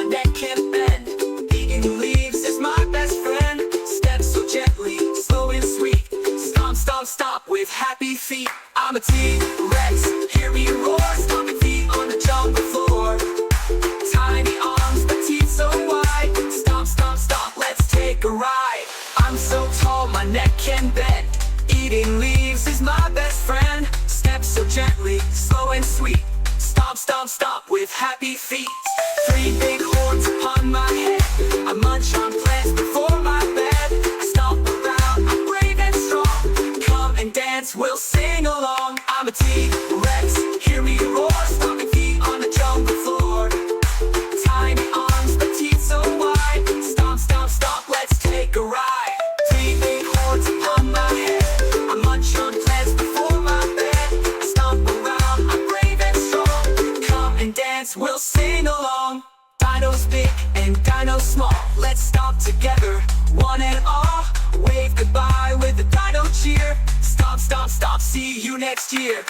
neck can bend. Eating leaves is my best friend. Step so gently, slow and sweet. Stomp, stomp, stomp with happy feet. I'm a T-Rex, hear me roar. Stomping feet on the jungle floor. Tiny arms, but teeth so wide. Stomp, stomp, stomp, let's take a ride. I'm so tall, my neck can bend. Eating leaves is my best friend. Step so gently, slow and sweet. Stomp, stomp, stomp with happy feet. Three big horns upon my head. I munch on plants before my bed. Stomp around, I'm brave and strong. Come and dance, we'll sing along. I'm a T-Rex, hear me roar. Stomping feet on the jungle floor. Tiny arms, but teeth so wide. Stomp, stomp, stomp, let's take a ride. Three big horns upon my head. I munch on plants before my bed. Stomp around, I'm brave and strong. Come and dance, we'll sing along. Dinos big and dinos small, let's stomp together, one and all. Wave goodbye with a dino cheer. Stomp, stomp, stomp, see you next year.